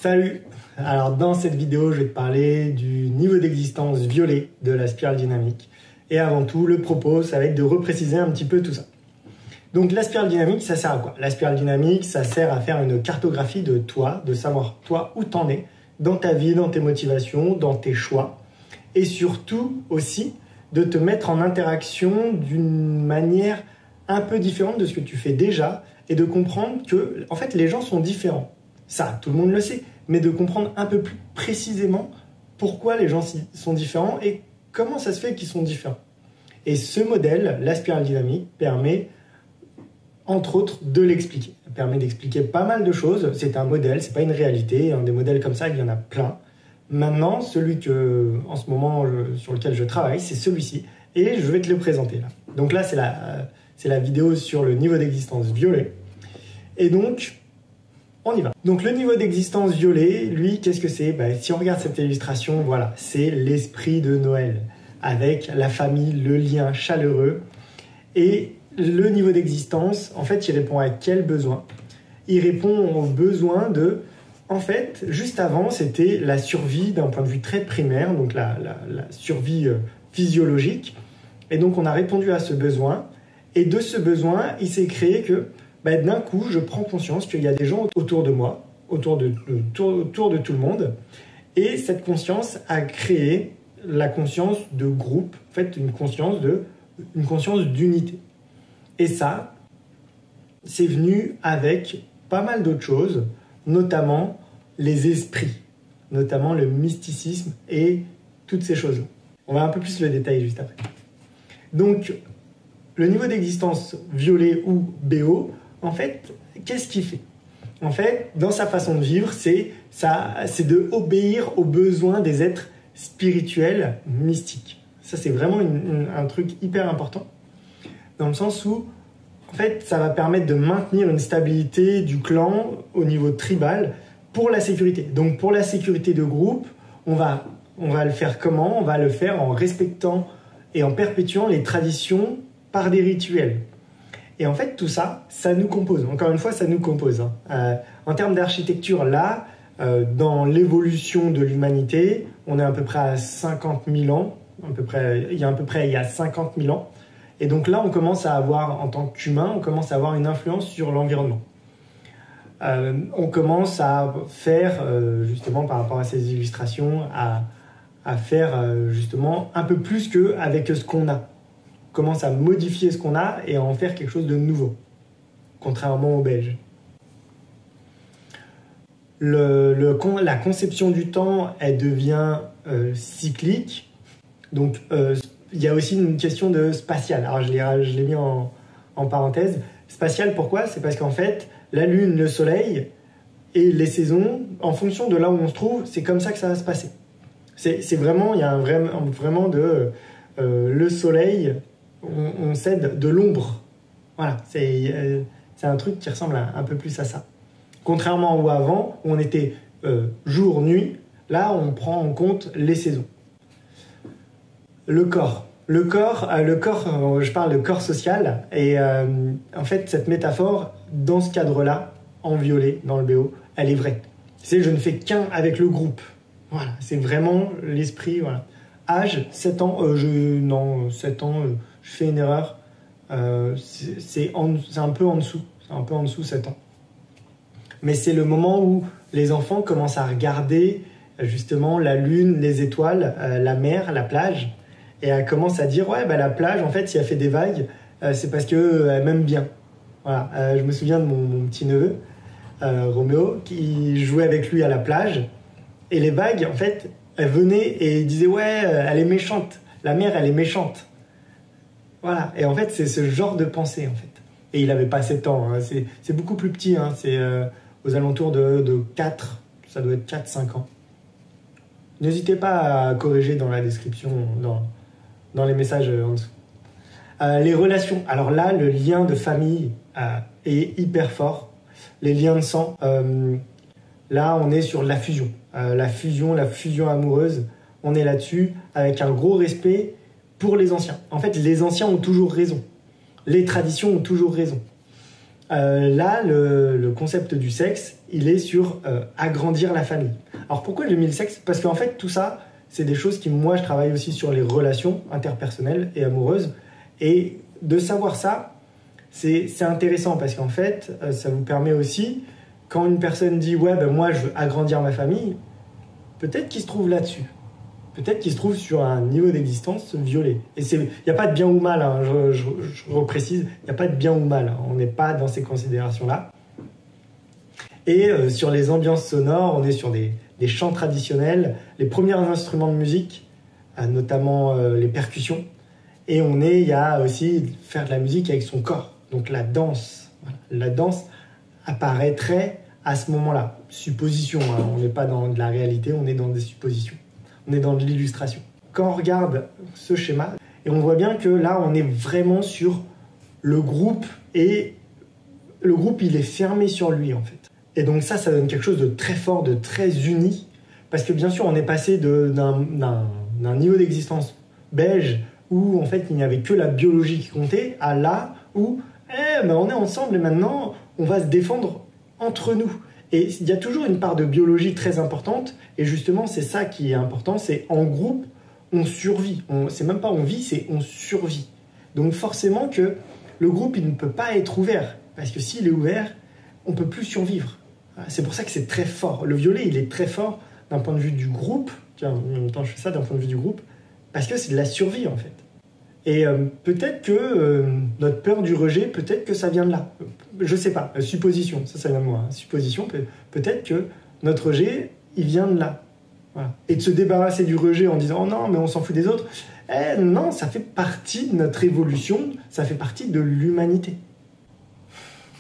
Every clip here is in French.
Salut! Alors dans cette vidéo, je vais te parler du niveau d'existence violet de la spirale dynamique. Et avant tout, le propos, ça va être de repréciser un petit peu tout ça. Donc la spirale dynamique, ça sert à quoi? La spirale dynamique, ça sert à faire une cartographie de toi, de savoir toi où t'en es, dans ta vie, dans tes motivations, dans tes choix. Et surtout aussi, de te mettre en interaction d'une manière un peu différente de ce que tu fais déjà et de comprendre que, en fait, les gens sont différents. Ça, tout le monde le sait, mais de comprendre un peu plus précisément pourquoi les gens sont différents et comment ça se fait qu'ils sont différents. Et ce modèle, la spirale dynamique, permet, entre autres, de l'expliquer. Ça permet d'expliquer pas mal de choses. C'est un modèle, c'est pas une réalité. Des modèles comme ça, il y en a plein. Maintenant, celui en ce moment, sur lequel je travaille, c'est celui-ci. Et je vais te le présenter là. Donc là, c'est la vidéo sur le niveau d'existence violet. Et donc, on y va. Donc le niveau d'existence violet, lui, qu'est-ce que c'est? Si on regarde cette illustration, voilà, c'est l'esprit de Noël, avec la famille, le lien chaleureux. Et le niveau d'existence, en fait, il répond à quel besoin? Il répond au besoin de... En fait, juste avant, c'était la survie d'un point de vue très primaire, donc la survie physiologique. Et donc on a répondu à ce besoin. Et de ce besoin, il s'est créé que d'un coup, je prends conscience qu'il y a des gens autour de moi, autour de tout le monde. Et cette conscience a créé la conscience de groupe, en fait, une conscience d'unité. Et ça, c'est venu avec pas mal d'autres choses, notamment les esprits, notamment le mysticisme et toutes ces choses-là. On va un peu plus le détailler juste après. Donc, le niveau d'existence violet ou BO, en fait, qu'est-ce qu'il fait? En fait, dans sa façon de vivre, c'est de obéir aux besoins des êtres spirituels mystiques. Ça, c'est vraiment un truc hyper important, dans le sens où, en fait, ça va permettre de maintenir une stabilité du clan au niveau tribal pour la sécurité. Donc, pour la sécurité de groupe, on va le faire comment? On va le faire en respectant et en perpétuant les traditions par des rituels. Et en fait, tout ça, ça nous compose. Encore une fois, ça nous compose. En termes d'architecture, là, dans l'évolution de l'humanité, on est à peu près à 50 000 ans. Il y a 50 000 ans. Et donc là, on commence à avoir, en tant qu'humain, on commence à avoir une influence sur l'environnement. On commence à faire, justement, par rapport à ces illustrations, à faire, justement, un peu plus qu'avec ce qu'on a. Commence à modifier ce qu'on a et à en faire quelque chose de nouveau, contrairement au belge. La conception du temps, elle devient cyclique. Donc, il y a aussi une question de spatiale. Alors, je l'ai mis en parenthèse. Spatiale, pourquoi? C'est parce qu'en fait, la Lune, le Soleil et les saisons, en fonction de là où on se trouve, c'est comme ça que ça va se passer. C'est vraiment, il y a vraiment de... le Soleil... on cède de l'ombre. Voilà, c'est un truc qui ressemble un peu plus à ça. Contrairement à avant, où on était jour-nuit, là, on prend en compte les saisons. Le corps, je parle de corps social, et en fait, cette métaphore, dans ce cadre-là, en violet, dans le BO, elle est vraie. C'est je ne fais qu'un avec le groupe. Voilà, c'est vraiment l'esprit, voilà. Âge, 7 ans, 7 ans, je fais une erreur, c'est un peu en dessous, 7 ans. Mais c'est le moment où les enfants commencent à regarder justement la lune, les étoiles, la mer, la plage, et elles commencent à dire, ouais, la plage, en fait, si elle fait des vagues, c'est parce qu'elle m'aime bien. Voilà, je me souviens de mon petit-neveu, Roméo, qui jouait avec lui à la plage, et les vagues, en fait, elles venaient et disaient, ouais, elle est méchante, la mer, elle est méchante. Voilà, et en fait, c'est ce genre de pensée, en fait. Et il n'avait pas 7 ans, hein. C'est beaucoup plus petit, hein. C'est aux alentours de 4, ça doit être 4-5 ans. N'hésitez pas à corriger dans la description, dans les messages en dessous. Les relations, alors là, le lien de famille est hyper fort. Les liens de sang, là, on est sur la fusion. La fusion amoureuse, on est là-dessus, avec un gros respect pour les anciens. En fait, les anciens ont toujours raison. Les traditions ont toujours raison. Là, le concept du sexe, il est sur agrandir la famille. Alors pourquoi j'ai mis le sexe? Parce qu'en fait, tout ça, c'est des choses qui, moi, je travaille aussi sur les relations interpersonnelles et amoureuses. Et de savoir ça, c'est intéressant parce qu'en fait, ça vous permet aussi, quand une personne dit « ouais, ben moi, je veux agrandir ma famille », peut-être qu'il se trouve là-dessus. Peut-être qu'il se trouve sur un niveau d'existence violé. Et il n'y a pas de bien ou mal, hein, je reprécise, il n'y a pas de bien ou mal. On n'est pas dans ces considérations-là. Et sur les ambiances sonores, on est sur des chants traditionnels, les premiers instruments de musique, notamment les percussions. Et il y a aussi faire de la musique avec son corps. Donc la danse. Voilà. La danse apparaîtrait à ce moment-là. Supposition, hein, on n'est pas dans de la réalité, on est dans des suppositions. On est dans de l'illustration. Quand on regarde ce schéma, et on voit bien que là, on est vraiment sur le groupe, et le groupe, il est fermé sur lui, en fait. Et donc ça donne quelque chose de très fort, de très uni, parce que bien sûr, on est passé d'un niveau d'existence belge, où en fait, il n'y avait que la biologie qui comptait, à là où on est ensemble, et maintenant, on va se défendre entre nous. Et il y a toujours une part de biologie très importante, et justement, c'est ça qui est important, c'est en groupe, on survit. C'est même pas on vit, c'est on survit. Donc forcément que le groupe, il ne peut pas être ouvert, parce que s'il est ouvert, on ne peut plus survivre. C'est pour ça que c'est très fort. Le violet, il est très fort d'un point de vue du groupe. Tiens, en même temps, je fais ça d'un point de vue du groupe, parce que c'est de la survie, en fait. Et peut-être que notre peur du rejet, peut-être que ça vient de là. Je sais pas, supposition, ça vient de moi. Hein. Supposition, peut-être que notre rejet, il vient de là. Voilà. Et de se débarrasser du rejet en disant « oh non, mais on s'en fout des autres », non, ça fait partie de notre évolution, ça fait partie de l'humanité.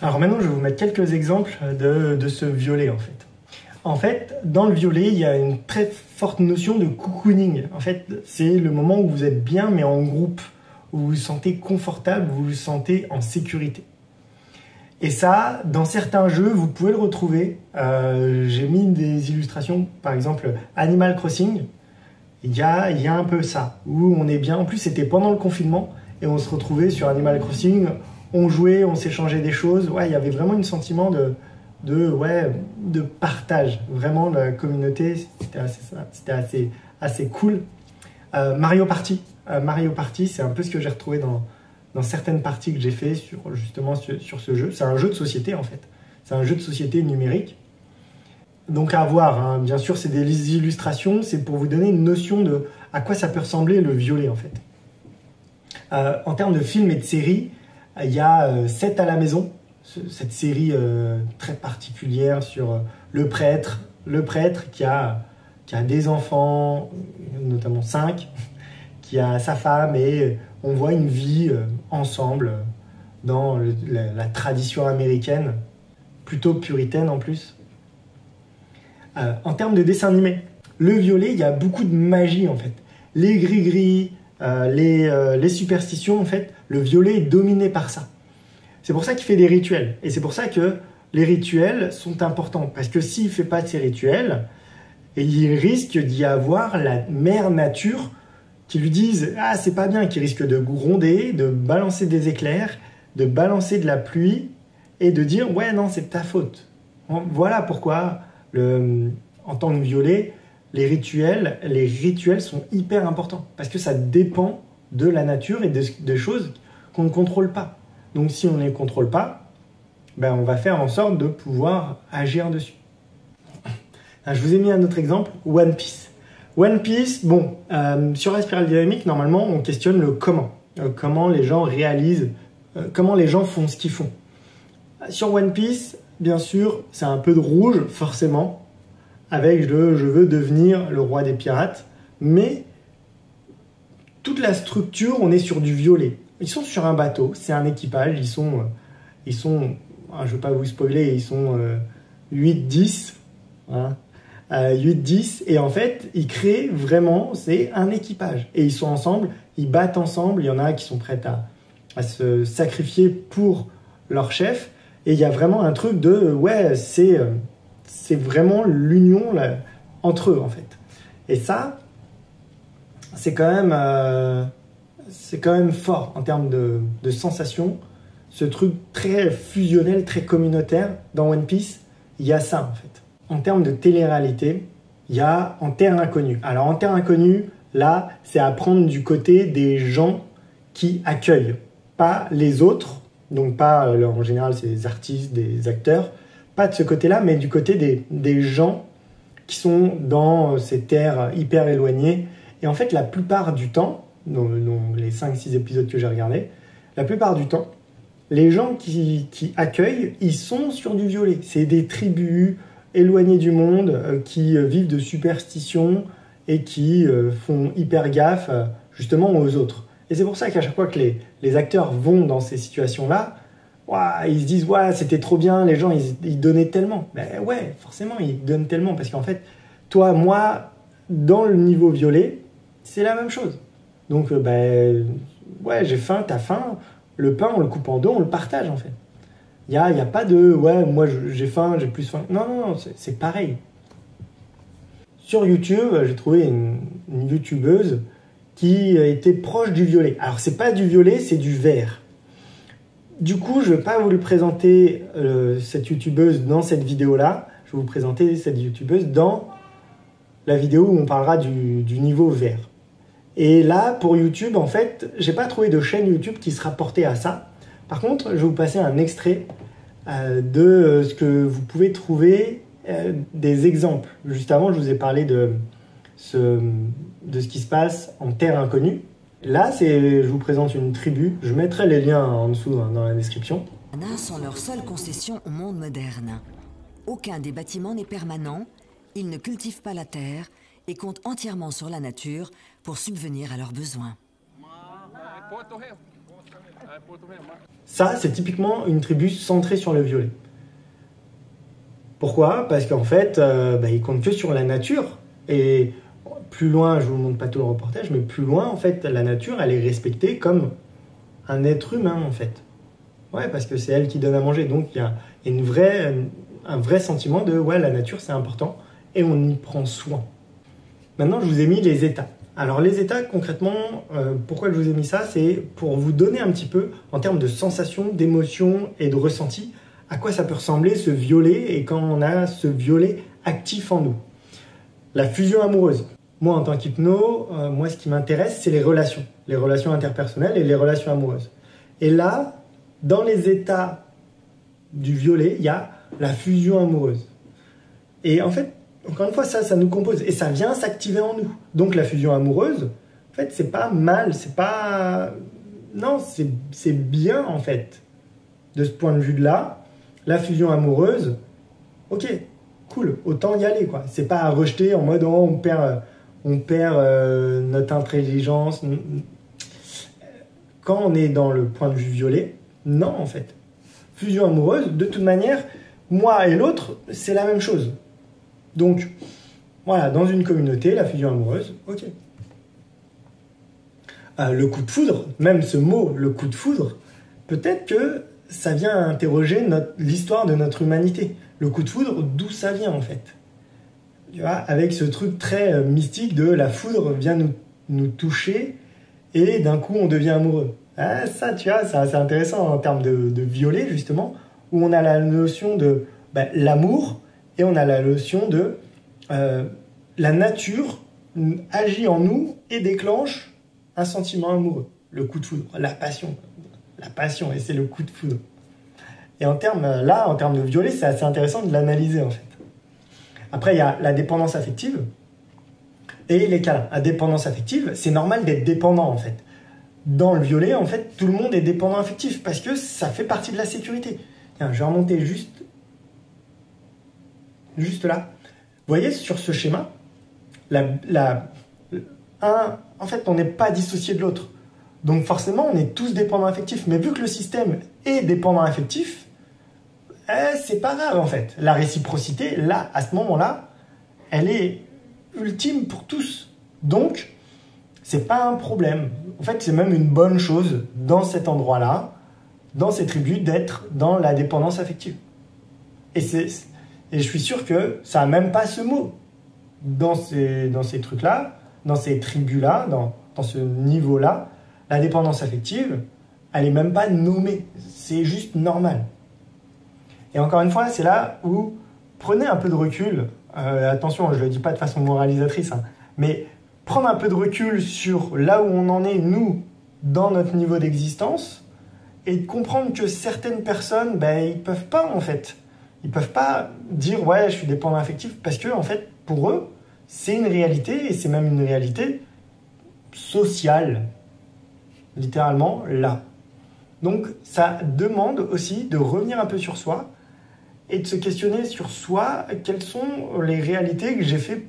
Alors maintenant, je vais vous mettre quelques exemples de ce violet, en fait. En fait, dans le violet, il y a une très forte notion de cocooning. En fait, c'est le moment où vous êtes bien, mais en groupe, où vous vous sentez confortable, vous vous sentez en sécurité. Et ça, dans certains jeux, vous pouvez le retrouver. J'ai mis des illustrations, par exemple Animal Crossing. Il y a un peu ça, où on est bien. En plus, c'était pendant le confinement, et on se retrouvait sur Animal Crossing. On jouait, on s'échangeait des choses. Ouais, il y avait vraiment un sentiment de partage. Vraiment, la communauté, c'était assez cool. Mario Party. Mario Party, c'est un peu ce que j'ai retrouvé dans certaines parties que j'ai fait justement sur ce jeu. C'est un jeu de société, en fait. C'est un jeu de société numérique. Donc à voir, hein. Bien sûr, c'est des illustrations. C'est pour vous donner une notion de à quoi ça peut ressembler le violet, en fait. En termes de films et de séries, il y a 7 à la maison. Cette série très particulière sur le prêtre qui a des enfants, notamment 5, qui a sa femme, et on voit une vie ensemble dans la tradition américaine, plutôt puritaine en plus. En termes de dessin animé, le violet, il y a beaucoup de magie en fait. Les gris-gris, les superstitions, en fait, le violet est dominé par ça. C'est pour ça qu'il fait des rituels. Et c'est pour ça que les rituels sont importants. Parce que s'il ne fait pas de ces rituels, il risque d'y avoir la mère nature qui lui dise « ah, c'est pas bien », qui risque de gronder, de balancer des éclairs, de balancer de la pluie et de dire « ouais, non, c'est ta faute ». Voilà pourquoi, en tant que violet, les rituels sont hyper importants. Parce que ça dépend de la nature et des choses qu'on ne contrôle pas. Donc si on ne les contrôle pas, on va faire en sorte de pouvoir agir dessus. Je vous ai mis un autre exemple, One Piece. One Piece, sur la spirale dynamique, normalement, on questionne le comment. Comment les gens réalisent, comment les gens font ce qu'ils font. Sur One Piece, bien sûr, c'est un peu de rouge, forcément, avec le « je veux devenir le roi des pirates », mais toute la structure, on est sur du violet. Ils sont sur un bateau, c'est un équipage, ils sont je ne veux pas vous spoiler, ils sont 8-10, hein, 8-10, et en fait, ils créent vraiment, c'est un équipage. Et ils sont ensemble, ils battent ensemble, il y en a qui sont prêts à se sacrifier pour leur chef, et il y a vraiment un truc de, ouais, c'est vraiment l'union entre eux, en fait. Et ça, c'est quand même fort en termes de sensations, ce truc très fusionnel, très communautaire, dans One Piece, il y a ça en fait. En termes de télé-réalité, il y a En Terre Inconnue. Alors En Terre Inconnue, là, c'est à prendre du côté des gens qui accueillent, pas les autres, donc pas, en général, c'est des artistes, des acteurs, pas de ce côté-là, mais du côté des gens qui sont dans ces terres hyper éloignées. Et en fait, la plupart du temps, dans les 5-6 épisodes que j'ai regardés, la plupart du temps, les gens qui accueillent, ils sont sur du violet. C'est des tribus éloignées du monde qui vivent de superstitions et qui font hyper gaffe justement aux autres. Et c'est pour ça qu'à chaque fois que les acteurs vont dans ces situations-là, ils se disent « Ouais, c'était trop bien, les gens, ils donnaient tellement. » Ben ouais, forcément, ils donnent tellement. Parce qu'en fait, toi, moi, dans le niveau violet, c'est la même chose. Donc, ouais, j'ai faim, t'as faim. Le pain, on le coupe en deux, on le partage, en fait. Il n'y a pas de « Ouais, moi, j'ai faim, j'ai plus faim. » Non, c'est pareil. Sur YouTube, j'ai trouvé une YouTubeuse qui était proche du violet. Alors, c'est pas du violet, c'est du vert. Du coup, je ne vais pas vous présenter cette YouTubeuse dans cette vidéo-là. Je vais vous présenter cette YouTubeuse dans la vidéo où on parlera du niveau vert. Et là, pour YouTube, en fait, j'ai pas trouvé de chaîne YouTube qui se rapportait à ça. Par contre, je vais vous passer un extrait de ce que vous pouvez trouver, des exemples. Juste avant, je vous ai parlé de ce qui se passe en Terre Inconnue. Là, je vous présente une tribu. Je mettrai les liens en dessous dans la description. Les nains sont leur seule concession au monde moderne. Aucun des bâtiments n'est permanent, ils ne cultivent pas la terre et comptent entièrement sur la nature pour subvenir à leurs besoins. Ça, c'est typiquement une tribu centrée sur le violet. Pourquoi? Parce qu'en fait, ils comptent que sur la nature. Et plus loin, je ne vous montre pas tout le reportage, mais plus loin, en fait, la nature, elle est respectée comme un être humain, en fait. Ouais, parce que c'est elle qui donne à manger. Donc, il y a un vrai sentiment de « ouais, la nature, c'est important » et on y prend soin. Maintenant, je vous ai mis les états. Alors, les états, concrètement, pourquoi je vous ai mis ça? C'est pour vous donner un petit peu, en termes de sensations, d'émotions et de ressentis, à quoi ça peut ressembler ce violet et quand on a ce violet actif en nous. La fusion amoureuse. Moi, en tant qu'hypno, ce qui m'intéresse, c'est les relations interpersonnelles et les relations amoureuses. Et là, dans les états du violet, il y a la fusion amoureuse. Et en fait, encore une fois, ça nous compose et ça vient s'activer en nous. Donc la fusion amoureuse, en fait, c'est pas mal, c'est pas... Non, c'est bien, en fait. De ce point de vue-là, la fusion amoureuse, ok, cool, autant y aller, quoi. C'est pas à rejeter en mode, oh, on perd notre intelligence. Quand on est dans le point de vue violet, non, en fait. Fusion amoureuse, de toute manière, moi et l'autre, c'est la même chose. Donc, voilà, dans une communauté, la fusion amoureuse, ok. Le coup de foudre, même ce mot, le coup de foudre, peut-être que ça vient interroger l'histoire de notre humanité. Le coup de foudre, d'où ça vient, en fait. Tu vois, avec ce truc très mystique de la foudre vient nous toucher et d'un coup, on devient amoureux. Ah, ça, tu vois, c'est assez intéressant en termes de violet, justement, où on a la notion de l'amour et on a la notion de la nature agit en nous et déclenche un sentiment amoureux. Le coup de foudre, la passion, et c'est le coup de foudre. Et en termes de violet, c'est assez intéressant de l'analyser, en fait. Après, il y a la dépendance affective et les câlins. La dépendance affective, c'est normal d'être dépendant, en fait. Dans le violet, en fait, tout le monde est dépendant affectif parce que ça fait partie de la sécurité. Tiens, je vais remonter juste là. Vous voyez, sur ce schéma, en fait, on n'est pas dissocié de l'autre. Donc forcément, on est tous dépendants affectifs. Mais vu que le système est dépendant affectif, c'est pas grave, en fait. La réciprocité, là, à ce moment-là, elle est ultime pour tous. Donc, c'est pas un problème. En fait, c'est même une bonne chose dans cet endroit-là, dans ces tribus, d'être dans la dépendance affective. Et je suis sûr que ça n'a même pas ce mot. Dans ces trucs-là, dans ces tribus-là, dans ce niveau-là, la dépendance affective, elle n'est même pas nommée. C'est juste normal. Et encore une fois, c'est là où prenez un peu de recul. Attention, je ne le dis pas de façon moralisatrice, hein, mais prendre un peu de recul sur là où on en est, nous, dans notre niveau d'existence, et de comprendre que certaines personnes, ils ne peuvent pas, en fait. Ils ne peuvent pas dire « ouais, je suis dépendant affectif » parce que, en fait, pour eux, c'est une réalité, et c'est même une réalité sociale, littéralement, là. Donc, ça demande aussi de revenir un peu sur soi et de se questionner sur soi, quelles sont les réalités que j'ai fait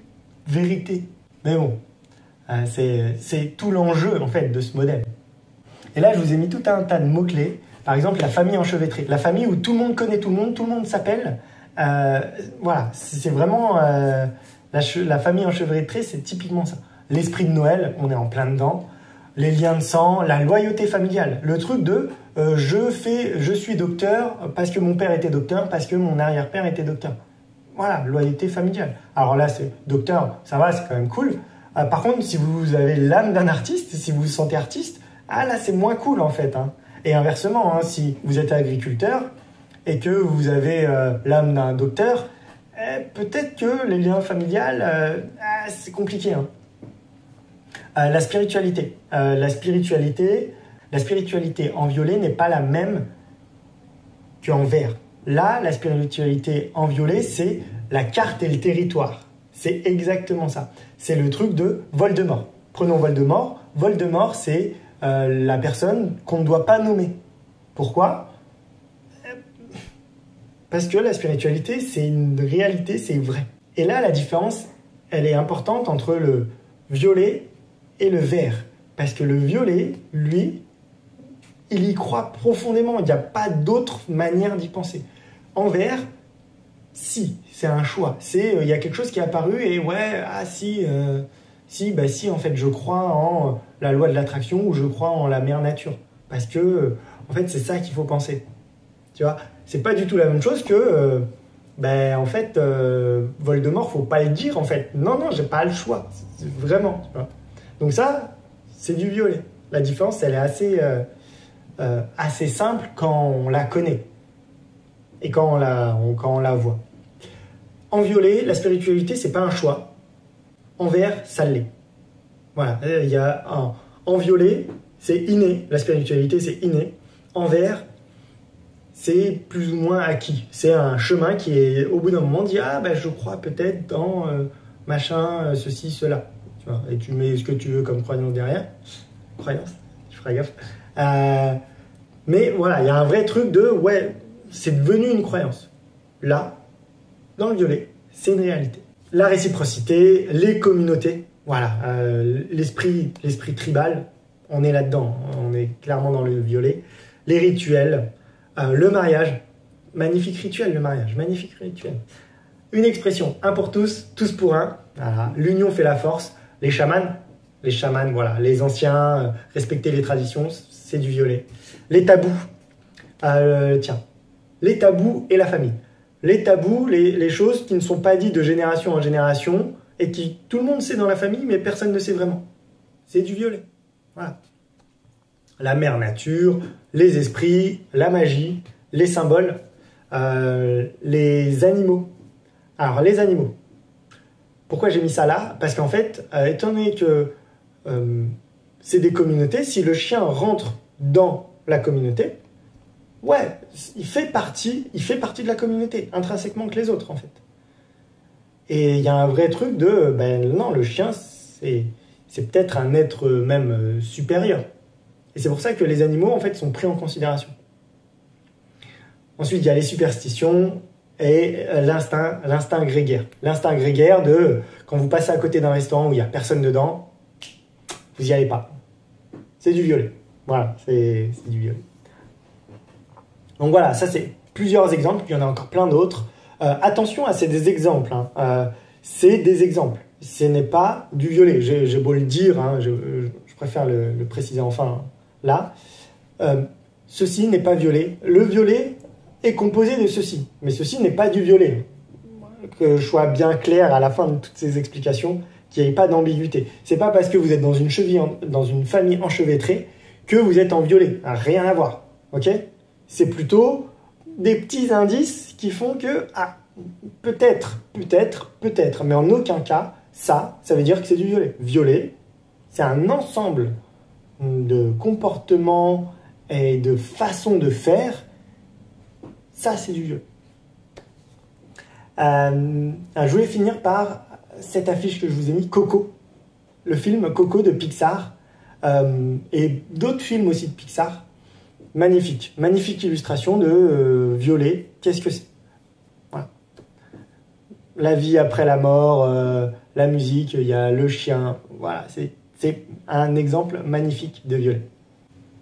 vérité. Mais bon, c'est tout l'enjeu, en fait, de ce modèle. Et là, je vous ai mis tout un tas de mots-clés. Par exemple, la famille enchevêtrée. La famille où tout le monde connaît tout le monde s'appelle. Voilà, c'est vraiment... la famille enchevêtrée, c'est typiquement ça. L'esprit de Noël, on est en plein dedans. Les liens de sang, la loyauté familiale. Le truc de je suis docteur parce que mon père était docteur, parce que mon arrière-père était docteur. Voilà, loyauté familiale. Alors là, c'est docteur, ça va, c'est quand même cool. Par contre, si vous avez l'âme d'un artiste, si vous vous sentez artiste, là, c'est moins cool en fait. Hein. Et inversement, hein, si vous êtes agriculteur et que vous avez l'âme d'un docteur, peut-être que les liens familiales, c'est compliqué. Hein. La spiritualité. La spiritualité en violet n'est pas la même qu'en vert. Là, la spiritualité en violet, c'est la carte et le territoire. C'est exactement ça. C'est le truc de Voldemort. Prenons Voldemort. Voldemort, c'est la personne qu'on ne doit pas nommer. Pourquoi ? Parce que la spiritualité, c'est une réalité, c'est vrai. Et là, la différence, elle est importante entre le violet et le vert. Parce que le violet, lui, il y croit profondément. Il n'y a pas d'autre manière d'y penser. En vert, si, c'est un choix. Il y a quelque chose qui est apparu et ouais, si, en fait, je crois en la loi de l'attraction ou je crois en la mère nature. Parce que, en fait, c'est ça qu'il faut penser. Tu vois, c'est pas du tout la même chose que, en fait, Voldemort, faut pas le dire, en fait. Non, j'ai pas le choix. Vraiment. Tu vois. Donc ça, c'est du violet. La différence, elle est assez simple quand on la connaît et quand on la voit. En violet, la spiritualité, c'est pas un choix. En vert, ça l'est. Voilà, il y a en violet, c'est inné. La spiritualité, c'est inné. En vert, c'est plus ou moins acquis. C'est un chemin qui est, au bout d'un moment, dit je crois peut-être dans machin, ceci, cela. Tu vois, et tu mets ce que tu veux comme croyance derrière. Croyance, je ferai gaffe. Mais voilà, il y a un vrai truc de c'est devenu une croyance. Là, dans le violet, c'est une réalité. La réciprocité, les communautés, voilà, l'esprit tribal, on est là-dedans, on est clairement dans le violet. Les rituels, le mariage, magnifique rituel le mariage, magnifique rituel. Une expression, un pour tous, tous pour un, voilà. L'union fait la force. Les chamans, voilà, les anciens, respecter les traditions, c'est du violet. Les tabous, les tabous et la famille. Les tabous, les choses qui ne sont pas dites de génération en génération et qui tout le monde sait dans la famille, mais personne ne sait vraiment. C'est du violet. Voilà. La mère nature, les esprits, la magie, les symboles, les animaux. Alors, les animaux. Pourquoi j'ai mis ça là ? Parce qu'en fait, étant donné que c'est des communautés, si le chien rentre dans la communauté, il fait partie de la communauté, intrinsèquement que les autres, en fait. Et il y a un vrai truc de, non, le chien, c'est peut-être un être même supérieur. Et c'est pour ça que les animaux, en fait, sont pris en considération. Ensuite, il y a les superstitions et l'instinct grégaire. L'instinct grégaire de, quand vous passez à côté d'un restaurant où il n'y a personne dedans, vous n'y allez pas. C'est du violet. Voilà, c'est du violet. Donc voilà, ça c'est plusieurs exemples, il y en a encore plein d'autres. Attention à ces des exemples, hein. C'est des exemples, ce n'est pas du violet. J'ai beau le dire, hein, je préfère le préciser enfin là. Ceci n'est pas violet. Le violet est composé de ceci, mais ceci n'est pas du violet. Que je sois bien clair à la fin de toutes ces explications, qu'il n'y ait pas d'ambiguïté. C'est pas parce que vous êtes dans une famille enchevêtrée que vous êtes en violet. Rien à voir, ok? C'est plutôt des petits indices qui font que, ah, peut-être, mais en aucun cas, ça veut dire que c'est du violet. Violet, c'est un ensemble de comportements et de façons de faire. Ça, c'est du violet. Je voulais finir par cette affiche que je vous ai mis, Coco. Le film Coco de Pixar. Et d'autres films aussi de Pixar. Magnifique. Magnifique illustration de violet. Qu'est-ce que c'est? Voilà. La vie après la mort, la musique, il y a le chien. Voilà, c'est un exemple magnifique de violet.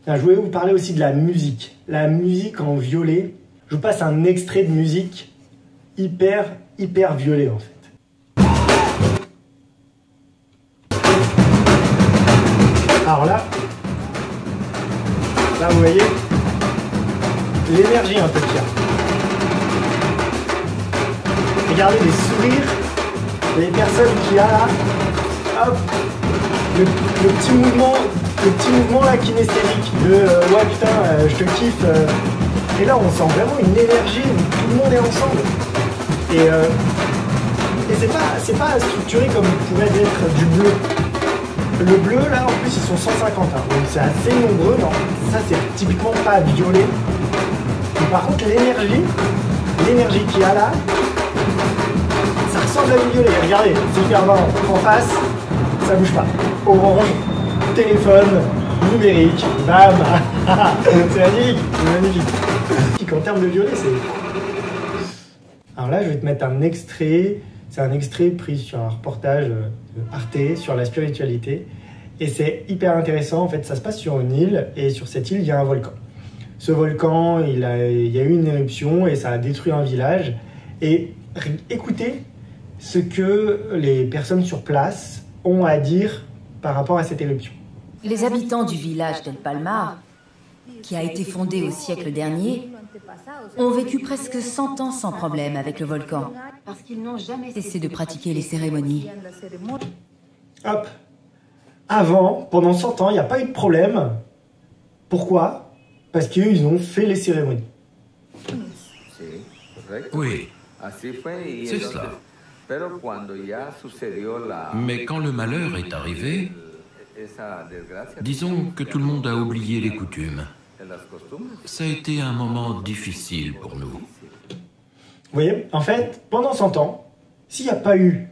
Je voulais vous parler aussi de la musique. La musique en violet. Je vous passe un extrait de musique hyper violet en fait. Alors là vous voyez l'énergie un peu qu'il y a. Regardez les sourires, les personnes qu'il y a là. Hop, le petit mouvement là kinesthésique de ouais putain je te kiffe. Et là on sent vraiment une énergie où tout le monde est ensemble. Et c'est pas structuré comme pourrait être du bleu. Le bleu, là, en plus, ils sont 150. Hein, donc c'est assez nombreux. Non, ça, c'est typiquement pas violet. Mais par contre, l'énergie qu'il y a là, ça ressemble à du violet. Regardez, c'est hyper marrant. En face, ça bouge pas. Orange, téléphone, numérique, bam. C'est magnifique, c'est magnifique. En termes de violet, c'est... Alors là, je vais te mettre un extrait. C'est un extrait pris sur un reportage de Arte sur la spiritualité. Et c'est hyper intéressant. En fait, ça se passe sur une île. Et sur cette île, il y a un volcan. Ce volcan, il y a eu une éruption et ça a détruit un village. Et écoutez ce que les personnes sur place ont à dire par rapport à cette éruption. Les habitants du village d'El Palmar, qui a été fondé au siècle dernier, ont vécu presque 100 ans sans problème avec le volcan, parce qu'ils n'ont jamais cessé de pratiquer les cérémonies. Hop. Avant, pendant 100 ans, il n'y a pas eu de problème. Pourquoi? Parce qu'ils ont fait les cérémonies. Oui, c'est cela. Mais quand le malheur est arrivé, disons que tout le monde a oublié les coutumes. Ça a été un moment difficile pour nous. Vous voyez, en fait, pendant 100 ans, s'il n'y a pas eu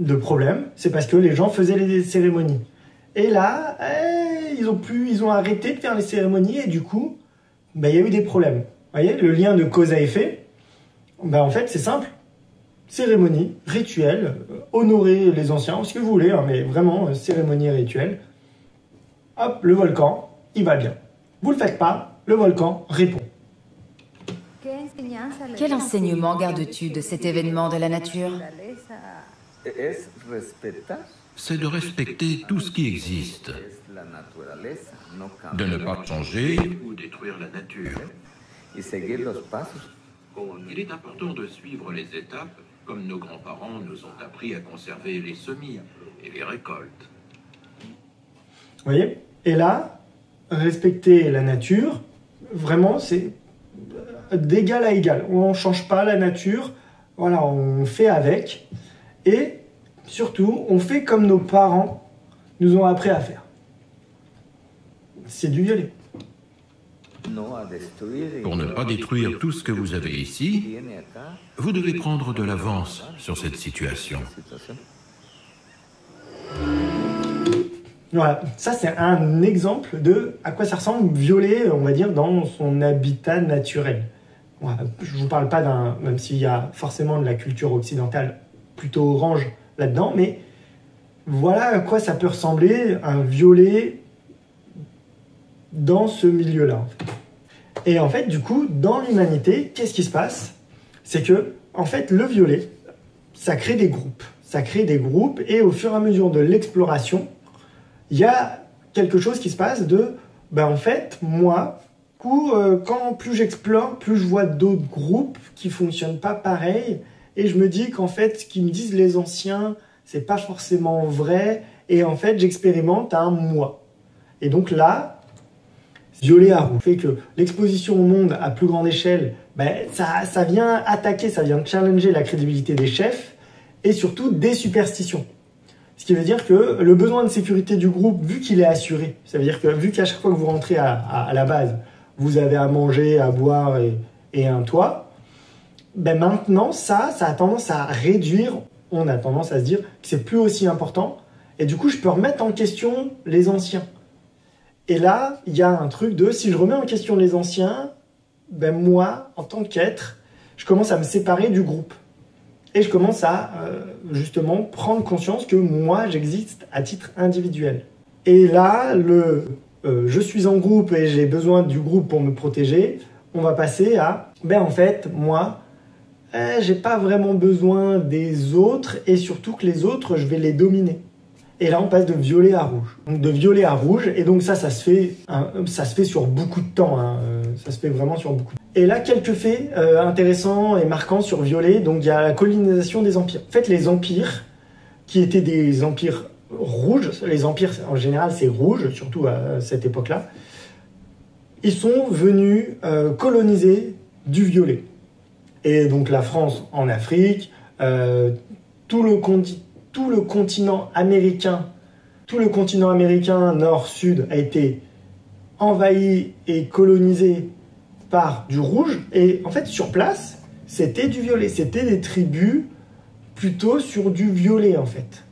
de problème, c'est parce que les gens faisaient les cérémonies. Et là, ils ont arrêté de faire les cérémonies et du coup, il y a eu des problèmes. Vous voyez, le lien de cause à effet, en fait, c'est simple. Cérémonie, rituel, honorer les anciens, ce que vous voulez, hein, mais vraiment, cérémonie et rituel. Hop, le volcan, il va bien. Vous le faites pas, le volcan répond. Quel enseignement gardes-tu de cet événement de la nature? C'est de respecter tout ce qui existe, de ne pas changer ou détruire la nature. Il est important de suivre les étapes comme nos grands-parents nous ont appris à conserver les semis et les récoltes. Vous voyez? Et là, respecter la nature, vraiment, c'est d'égal à égal. On ne change pas la nature, voilà, on fait avec. Et surtout, on fait comme nos parents nous ont appris à faire. C'est du violet. Pour ne pas détruire tout ce que vous avez ici, vous devez prendre de l'avance sur cette situation. Voilà, ça c'est un exemple de à quoi ça ressemble violet, on va dire, dans son habitat naturel. Voilà, je ne vous parle pas d'un, même s'il y a forcément de la culture occidentale plutôt orange là-dedans, mais voilà à quoi ça peut ressembler un violet dans ce milieu-là. En fait. Et en fait, du coup, dans l'humanité, qu'est-ce qui se passe? C'est que, en fait, le violet, ça crée des groupes. Ça crée des groupes et au fur et à mesure de l'exploration, il y a quelque chose qui se passe de, en fait, moi, quand plus j'explore, plus je vois d'autres groupes qui fonctionnent pas pareil et je me dis qu'en fait, ce qu'ils me disent les anciens, c'est pas forcément vrai et en fait, j'expérimente un moi. Et donc là, violet à rouge fait que l'exposition au monde à plus grande échelle, ça vient attaquer, ça vient challenger la crédibilité des chefs et surtout des superstitions. Ce qui veut dire que le besoin de sécurité du groupe, vu qu'il est assuré, ça veut dire que vu qu'à chaque fois que vous rentrez à la base, vous avez à manger, à boire et un toit, maintenant ça a tendance à réduire, on a tendance à se dire que c'est plus aussi important et du coup je peux remettre en question les anciens. Et là, il y a un truc de, si je remets en question les anciens, moi, en tant qu'être, je commence à me séparer du groupe. Et je commence à, justement, prendre conscience que moi, j'existe à titre individuel. Et là, je suis en groupe et j'ai besoin du groupe pour me protéger, on va passer à, en fait, moi, j'ai pas vraiment besoin des autres et surtout que les autres, je vais les dominer. Et là, on passe de violet à rouge. Donc de violet à rouge, et donc ça se fait sur beaucoup de temps. Ça se fait vraiment sur beaucoup de temps. Et là, quelques faits intéressants et marquants sur violet. Donc il y a la colonisation des empires. En fait, les empires, qui étaient des empires rouges, les empires en général c'est rouge, surtout à cette époque-là, ils sont venus coloniser du violet. Et donc la France en Afrique, tout le continent américain nord-sud a été envahi et colonisé par du rouge. Et en fait, sur place, c'était du violet. C'était des tribus plutôt sur du violet, en fait.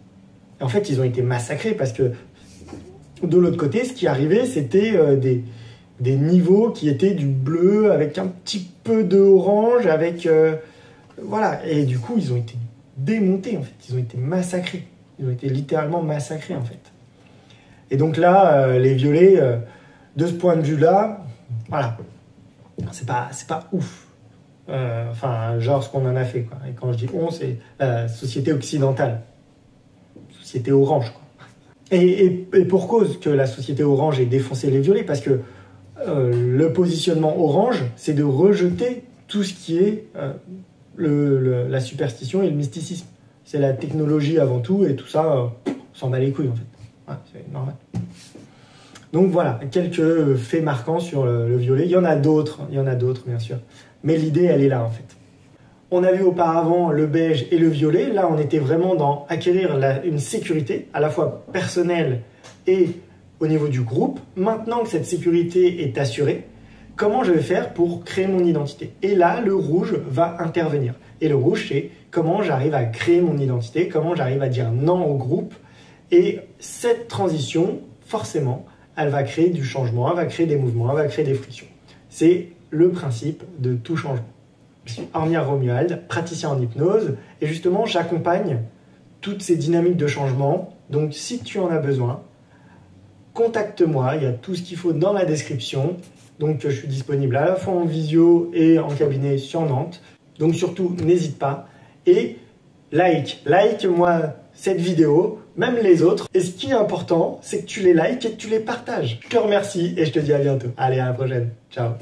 Et en fait, ils ont été massacrés parce que de l'autre côté, ce qui arrivait, c'était des niveaux qui étaient du bleu avec un petit peu d'orange, avec... voilà. Et du coup, ils ont été démontés, en fait. Ils ont été massacrés. Ils ont été littéralement massacrés, en fait. Et donc là, les violets, de ce point de vue-là, voilà, c'est pas ouf. Genre ce qu'on en a fait, quoi. Et quand je dis on, c'est la société occidentale. Société orange, quoi. Et pour cause que la société orange ait défoncé les violets, parce que le positionnement orange, c'est de rejeter tout ce qui est la superstition et le mysticisme. C'est la technologie avant tout, et tout ça, on s'en bat les couilles, en fait. Ouais, c'est normal. Donc voilà, quelques faits marquants sur le violet. Il y en a d'autres, bien sûr. Mais l'idée, elle est là, en fait. On a vu auparavant le beige et le violet. Là, on était vraiment dans acquérir une sécurité, à la fois personnelle et au niveau du groupe. Maintenant que cette sécurité est assurée, comment je vais faire pour créer mon identité? Et là, le rouge va intervenir. Et le rouge, c'est comment j'arrive à créer mon identité, comment j'arrive à dire non au groupe. Et cette transition, forcément, elle va créer du changement, elle va créer des mouvements, elle va créer des frictions. C'est le principe de tout changement. Je suis Ornia Romuald, praticien en hypnose, et justement, j'accompagne toutes ces dynamiques de changement. Donc, si tu en as besoin, contacte-moi, il y a tout ce qu'il faut dans la description. Donc, je suis disponible à la fois en visio et en cabinet sur Nantes. Donc, surtout, n'hésite pas. Et like-moi cette vidéo, même les autres. Et ce qui est important, c'est que tu les likes et que tu les partages. Je te remercie et je te dis à bientôt. Allez, à la prochaine. Ciao.